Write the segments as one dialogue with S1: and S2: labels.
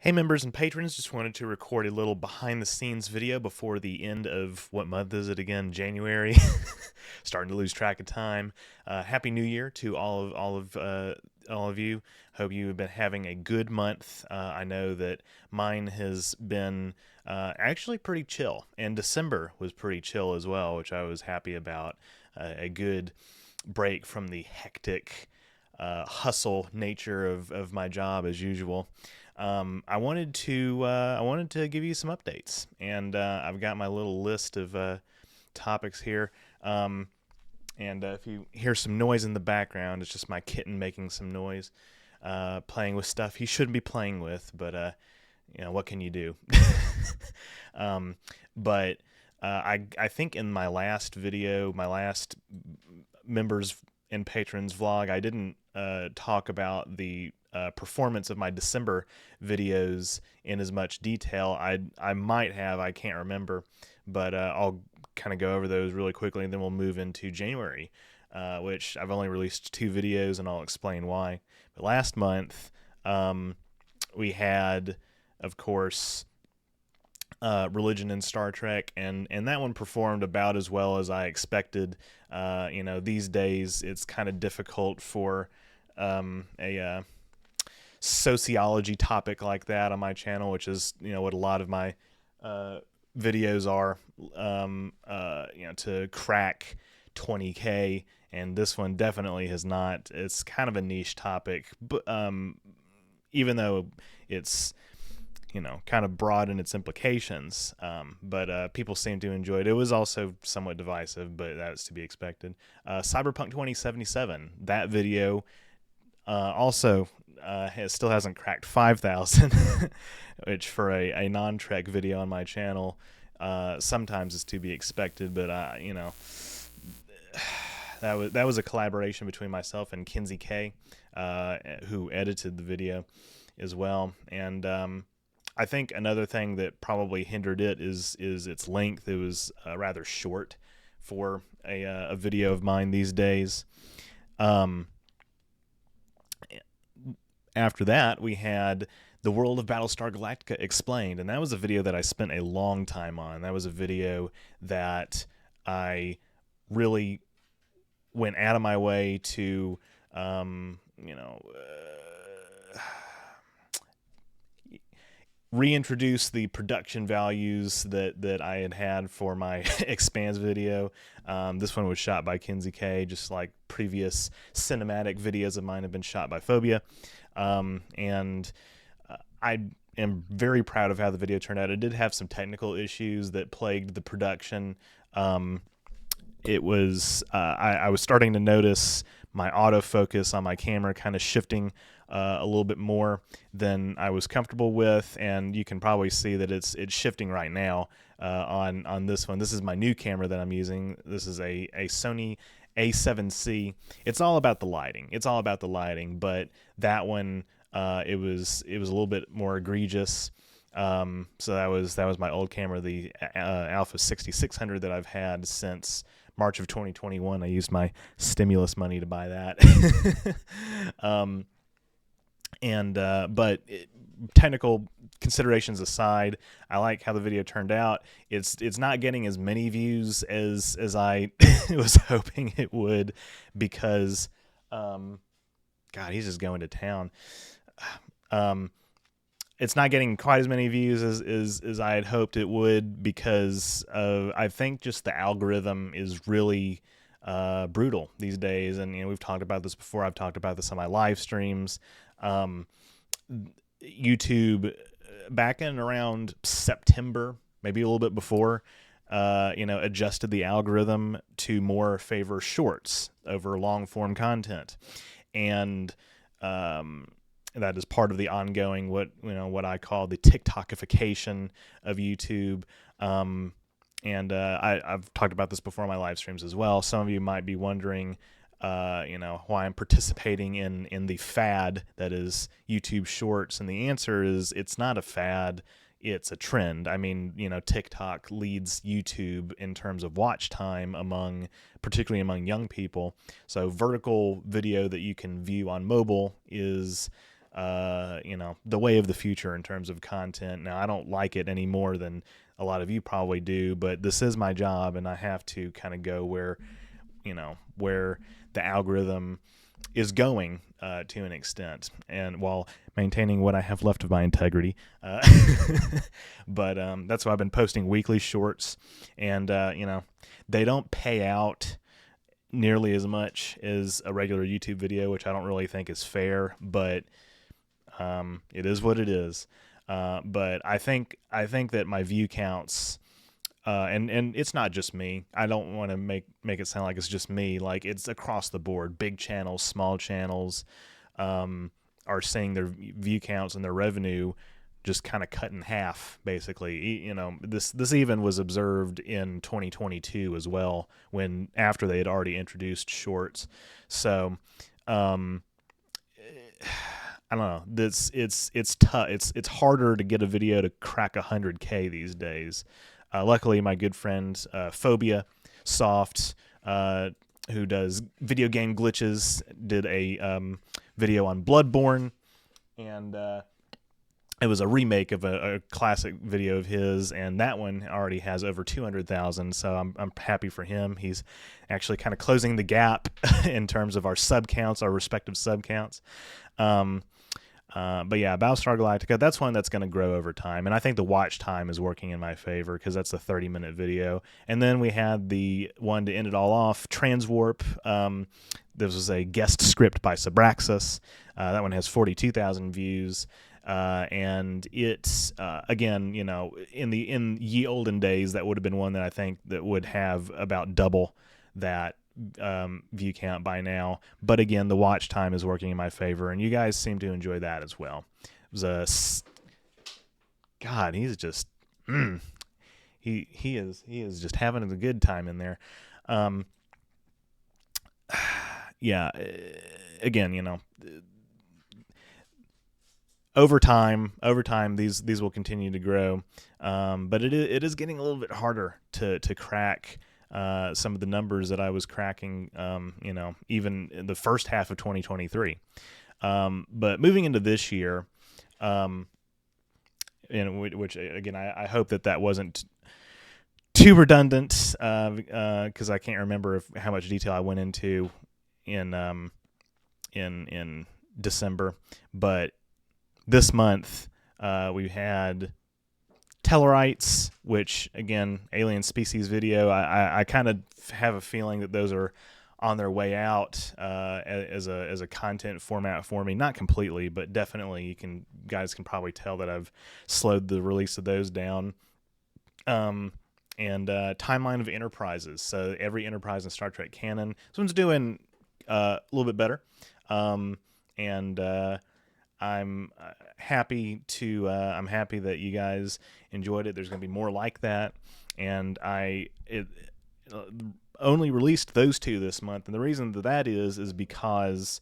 S1: Hey members and patrons, just wanted to record a little behind the scenes video before the end of, what month is it again? January. Starting to lose track of time. Happy New Year to all of you. Hope you have been having a good month. I know that mine has been actually pretty chill, and December was pretty chill as well, which I was happy about. A good break from the hectic hustle nature of my job as usual. I wanted to give you some updates, and I've got my little list of topics here. And if you hear some noise in the background, it's just my kitten making some noise, playing with stuff he shouldn't be playing with. But what can you do? um, but I think in my last video, my last members and patrons vlog, I didn't talk about the performance of my December videos in as much detail. I might have, I can't remember, but I'll kind of go over those really quickly, and then we'll move into January, which I've only released 2 videos, and I'll explain why. But last month, we had, of course, religion in Star Trek, and that one performed about as well as I expected. These days it's kind of difficult for a sociology topic like that on my channel, which is what a lot of my videos are, to crack 20K, and this one definitely has not. It's kind of a niche topic, but even though it's kind of broad in its implications, but people seem to enjoy it. It was also somewhat divisive, but that's to be expected. Cyberpunk 2077, that video also still hasn't cracked 5,000, which for a non-Trek video on my channel sometimes is to be expected. But that was a collaboration between myself and Kinsey K, who edited the video as well. And I think another thing that probably hindered it is its length. It was rather short for a video of mine these days. After that, we had The World of Battlestar Galactica Explained, and that was a video that I spent a long time on. That was a video that I really went out of my way to, reintroduce the production values that I had for my Expanse video. This one was shot by Kinsey K, just like previous cinematic videos of mine have been shot by Phobia. And I am very proud of how the video turned out. It did have some technical issues that plagued the production. It was I was starting to notice my autofocus on my camera kind of shifting a little bit more than I was comfortable with, and you can probably see that it's shifting right now on this one. This is my new camera that I'm using. This is a Sony A7C. It's all about the lighting. But that one, it was a little bit more egregious. So that was my old camera, the Alpha 6600 that I've had since March of 2021. I used my stimulus money to buy that. But technical considerations aside, I like how the video turned out. It's not getting as many views as I was hoping it would, because God, he's just going to town. It's not getting quite as many views as I had hoped it would, because I think just the algorithm is really brutal these days. And we've talked about this before. I've talked about this on my live streams. YouTube, back in around September, maybe a little bit before, adjusted the algorithm to more favor shorts over long form content. And that is part of the ongoing what I call the TikTokification of YouTube. I've talked about this before on my live streams as well. Some of you might be wondering, why I'm participating in the fad that is YouTube Shorts, and the answer is it's not a fad. It's a trend. I mean, TikTok leads YouTube in terms of watch time particularly among young people. So vertical video that you can view on mobile is the way of the future in terms of content. Now, I don't like it any more than a lot of you probably do, but this is my job, and I have to kind of go where the algorithm is going to an extent, and while maintaining what I have left of my integrity. But that's why I've been posting weekly shorts, and they don't pay out nearly as much as a regular YouTube video, which I don't really think is fair, but it is what it is. But I think that my view counts, and it's not just me. I don't want to make it sound like it's just me. Like, it's across the board. Big channels, small channels, are seeing their view counts and their revenue just kind of cut in half, basically. This even was observed in 2022 as well, when after they had already introduced shorts. So, I don't know. It's tough. It's harder to get a video to crack 100K these days. Luckily, my good friend Phobia Soft, who does video game glitches, did a video on Bloodborne, and it was a remake of a classic video of his, and that one already has over 200,000. So I'm happy for him. He's actually kind of closing the gap in terms of our sub counts, our respective sub counts. But yeah, Battlestar Galactica, that's one that's going to grow over time. And I think the watch time is working in my favor because that's a 30-minute video. And then we had the one to end it all off, Transwarp. This was a guest script by Sabraxis. That one has 42,000 views. And it's, again, in ye olden days, that would have been one that I think that would have about double that view count by now. But again, the watch time is working in my favor, and you guys seem to enjoy that as well. It was God, he's just he is just having a good time in there. Yeah, again, over time these will continue to grow, but it is getting a little bit harder to crack some of the numbers that I was cracking, even in the first half of 2023. But moving into this year, which again, I hope that wasn't too redundant, because I can't remember how much detail I went into in December. But this month, we had Tellarites, which, again, alien species video. I kind of have a feeling that those are on their way out as a content format for me. Not completely, but definitely guys can probably tell that I've slowed the release of those down. And timeline of Enterprises. So every Enterprise in Star Trek canon. This one's doing a little bit better. And I'm happy that you guys enjoyed it. There's going to be more like that, and I only released those two this month, and the reason that is because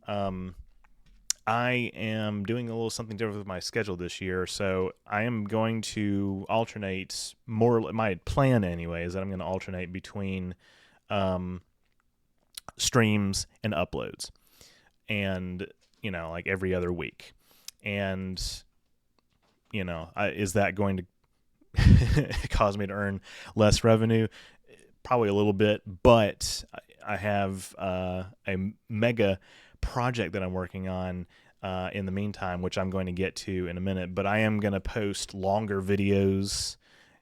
S1: I am doing a little something different with my schedule this year. So I am going to alternate more. My plan, anyway, is that I'm going to alternate between streams and uploads, and like every other week. And is that going to cause me to earn less revenue? Probably a little bit, but I have a mega project that I'm working on in the meantime, which I'm going to get to in a minute. But I am going to post longer videos,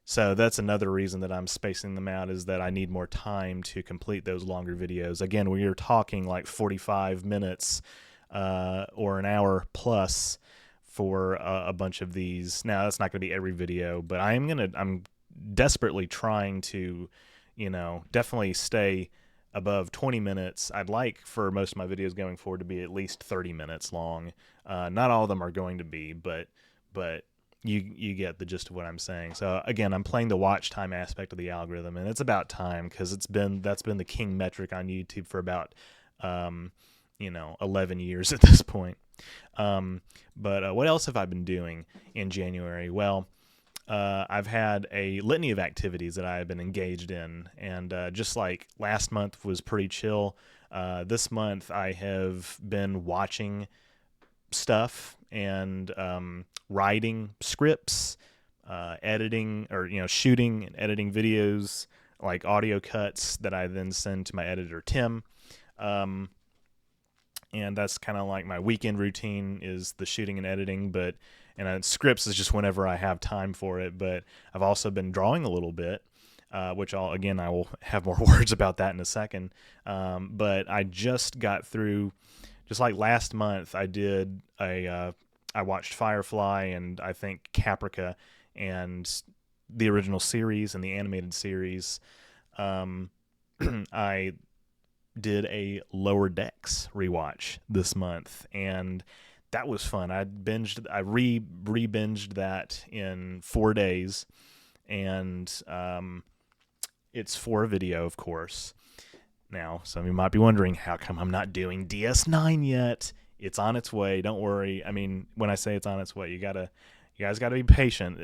S1: so that's another reason that I'm spacing them out, is that I need more time to complete those longer videos. Again, we are talking like 45 minutes or an hour plus for a bunch of these. Now, that's not going to be every video, but I'm desperately trying to, definitely stay above 20 minutes. I'd like for most of my videos going forward to be at least 30 minutes long. Not all of them are going to be, but you get the gist of what I'm saying. So again, I'm playing the watch time aspect of the algorithm, and it's about time, because that's been the king metric on YouTube for about 11 years at this point. But what else have I been doing in January? Well, I've had a litany of activities that I have been engaged in, and just like last month was pretty chill, this month I have been watching stuff and writing scripts, editing, or shooting and editing videos, like audio cuts that I then send to my editor Tim. Um, and that's kind of like my weekend routine, is the shooting and editing. But scripts is just whenever I have time for it. But I've also been drawing a little bit, which I will have more words about that in a second. But I just got through, just like last month, I watched Firefly and I think Caprica and the original series and the animated series. I did a Lower Decks rewatch this month, and that was fun. I re-binged that in 4 days, and it's for video, of course. Now, some of you might be wondering, how come I'm not doing DS9 yet? It's on its way. Don't worry. I mean, when I say it's on its way, you guys gotta be patient.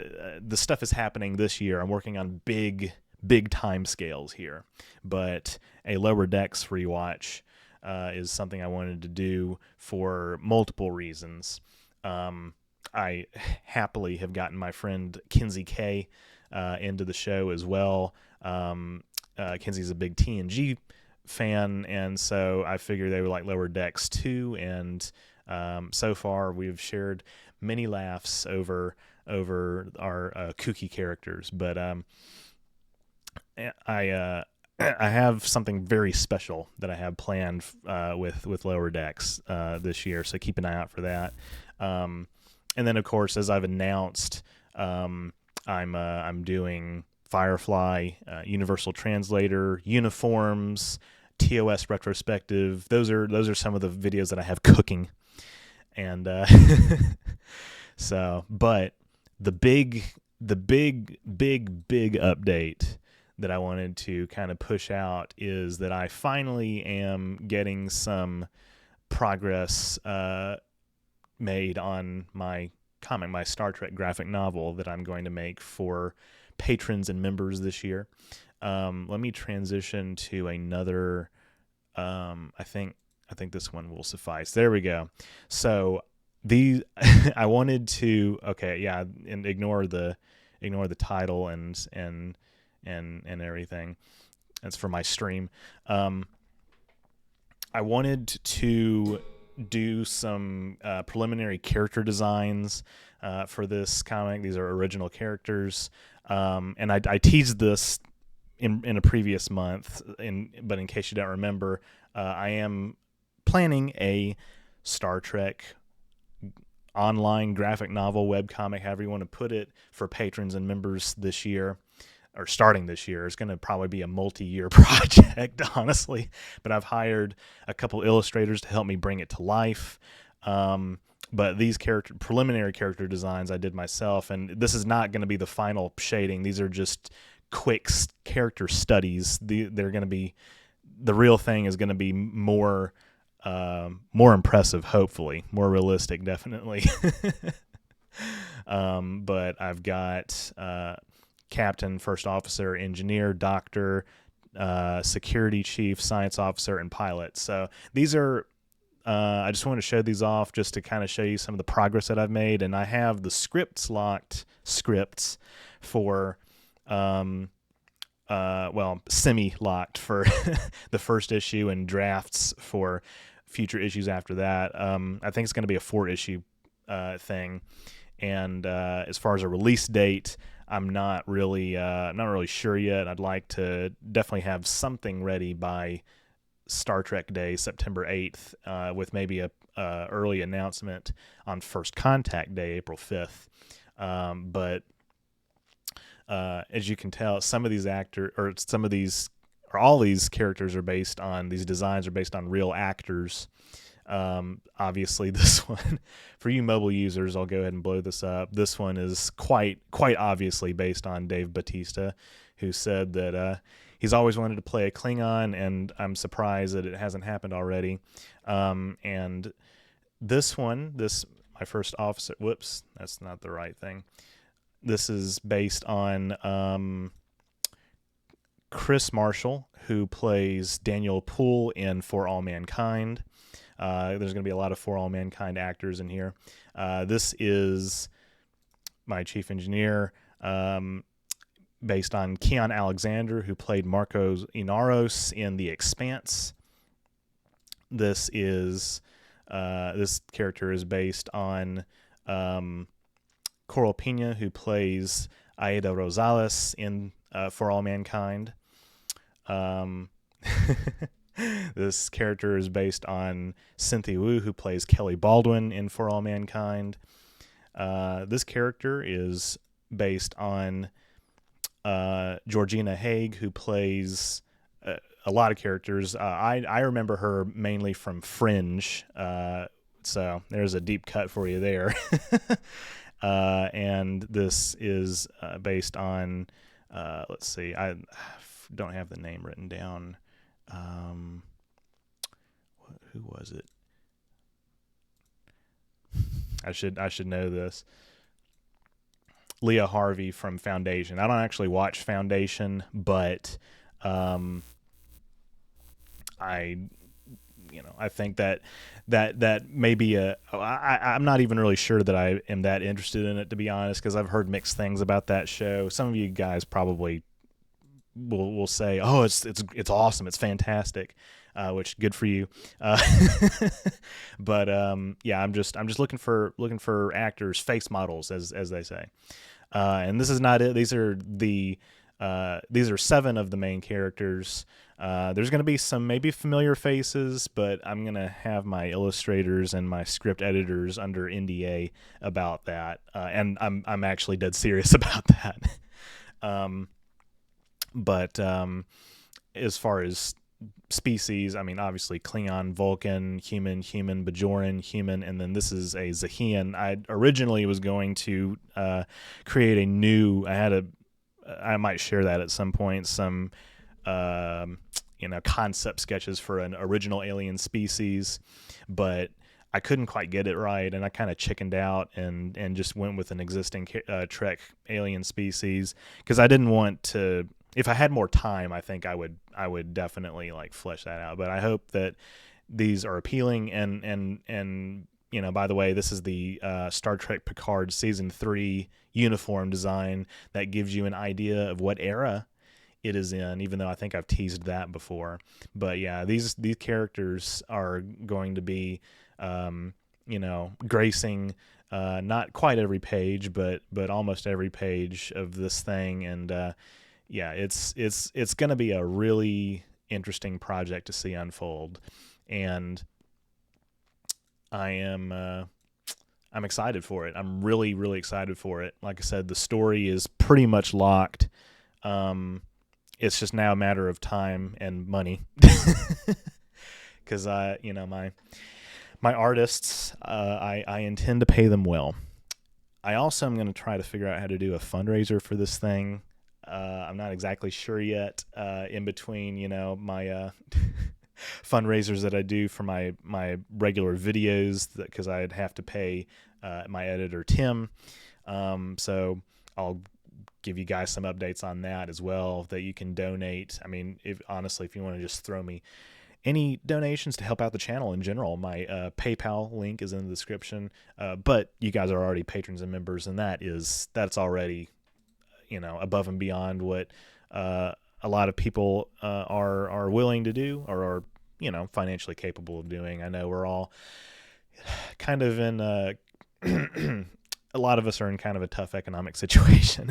S1: The stuff is happening this year. I'm working on big time scales here, but a Lower Decks rewatch is something I wanted to do for multiple reasons. I happily have gotten my friend Kinsey K into the show as well. Kinsey's a big TNG fan, and so I figured they would like Lower Decks too. And so far, we've shared many laughs over our kooky characters. But I have something very special that I have planned with Lower Decks this year, so keep an eye out for that. And then, of course, as I've announced, I'm doing Firefly, Universal Translator, uniforms, TOS retrospective. Those are some of the videos that I have cooking, and but the big update that I wanted to kind of push out is that I finally am getting some progress made on my comic, my Star Trek graphic novel that I'm going to make for patrons and members this year. Let me transition to another. I think this one will suffice. There we go. So these I wanted to and ignore the title and everything. That's for my stream. I wanted to do some preliminary character designs for this comic. These are original characters, and I teased this in a previous month. But in case you don't remember, I am planning a Star Trek online graphic novel, webcomic, however you want to put it, for patrons and members this year, or starting this year. It's going to probably be a multi-year project, honestly, but I've hired a couple illustrators to help me bring it to life. But these preliminary character designs I did myself, and this is not going to be the final shading. These are just quick character studies. They're going to be, the real thing is going to be more impressive, hopefully, more realistic, definitely. But I've got captain, first officer, engineer, doctor, security chief, science officer, and pilot. So these are, I just want to show these off just to kind of show you some of the progress that I've made. And I have the scripts for, semi-locked for the first issue, and drafts for future issues after that. I think it's going to be a 4-issue thing. And as far as a release date, I'm not really sure yet. I'd like to definitely have something ready by Star Trek Day, September 8th, with maybe a early announcement on First Contact Day, April 5th. But as you can tell, all these characters are based on, these designs are based on real actors. Obviously this one, for you mobile users, I'll go ahead and blow this up. This one is quite obviously based on Dave Bautista, who said that he's always wanted to play a Klingon, and I'm surprised that it hasn't happened already. And this one, my first officer, whoops, that's not the right thing. This is based on Chris Marshall, who plays Daniel Poole in For All Mankind. There's going to be a lot of For All Mankind actors in here. This is my chief engineer, based on Keon Alexander, who played Marcos Inaros in The Expanse. This character is based on Coral Pena, who plays Aida Rosales in For All Mankind. This character is based on Cynthia Wu, who plays Kelly Baldwin in For All Mankind. This character is based on Georgina Haig, who plays a lot of characters. I remember her mainly from Fringe, so there's a deep cut for you there. And this is based on, let's see, I don't have the name written down. Who was it? I should know this. Leah Harvey from Foundation. I don't actually watch Foundation, but I think that may be I'm not even really sure that I am that interested in it, to be honest, because I've heard mixed things about that show. Some of you guys probably will say, "Oh, it's awesome, it's fantastic," which good for you. But yeah, I'm just looking for actors, face models, as they say. And this is not it. These are 7 of the main characters. There's going to be some maybe familiar faces, but I'm going to have my illustrators and my script editors under NDA about that. And I'm actually dead serious about that. But as far as species, I mean, obviously Klingon, Vulcan, human, Bajoran, human, and then this is a Zahian. I originally was going to create a new. I might share that at some point. Some concept sketches for an original alien species, but I couldn't quite get it right, and I kind of chickened out and just went with an existing Trek alien species because I didn't want to. If I had more time, I think I would definitely like flesh that out. But I hope that these are appealing. And by the way, this is the Star Trek Picard Season 3 uniform design that gives you an idea of what era it is in, even though I think I've teased that before. But yeah, these characters are going to be, gracing not quite every page, but almost every page of this thing. And yeah, it's going to be a really interesting project to see unfold, and I'm excited for it. I'm really, really excited for it. Like I said, the story is pretty much locked. It's just now a matter of time and money, because my artists, I intend to pay them well. I also am going to try to figure out how to do a fundraiser for this thing. I'm not exactly sure yet. In between, my fundraisers that I do for my regular videos, because I'd have to pay my editor Tim. So I'll give you guys some updates on that as well, that you can donate. I mean, if you want to just throw me any donations to help out the channel in general, my PayPal link is in the description. But you guys are already patrons and members, and that's already above and beyond what a lot of people are willing to do or are financially capable of doing. I know we're all kind of in a lot of us are in kind of a tough economic situation.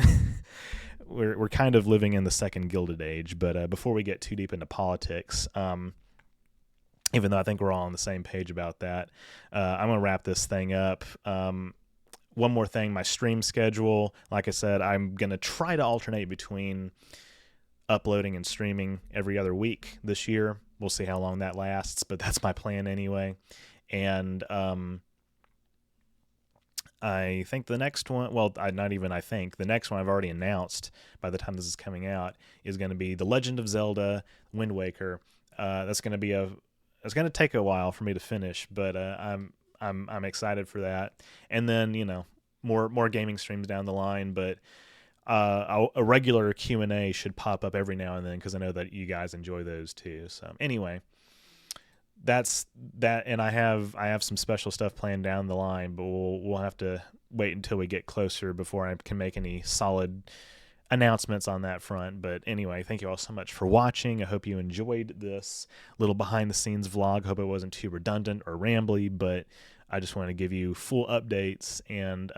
S1: We're kind of living in the second Gilded Age. But before we get too deep into politics, even though I think we're all on the same page about that, I'm going to wrap this thing up. One more thing, my stream schedule. Like I said, I'm going to try to alternate between uploading and streaming every other week this year. We'll see how long that lasts, but that's my plan anyway. And I think the next one, the next one I've already announced by the time this is coming out is going to be The Legend of Zelda Wind Waker. That's going to take a while for me to finish, but I'm excited for that. And then, more gaming streams down the line, but a regular Q&A should pop up every now and then, because I know that you guys enjoy those too. So anyway, that's that, and I have some special stuff planned down the line, but we'll have to wait until we get closer before I can make any solid announcements on that front. But anyway, thank you all so much for watching. I hope you enjoyed this little behind the scenes vlog. Hope it wasn't too redundant or rambly, but I just want to give you full updates. And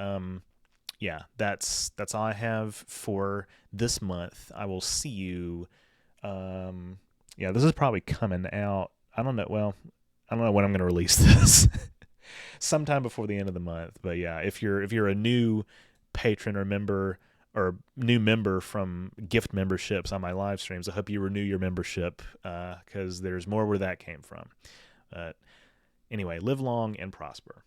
S1: yeah, that's all I have for this month. I will see you. Yeah, this is probably coming out. I don't know. Well, I don't know when I'm going to release this. Sometime before the end of the month. But yeah, if you're a new patron or member or new member from gift memberships on my live streams, I hope you renew your membership because there's more where that came from. Anyway, live long and prosper.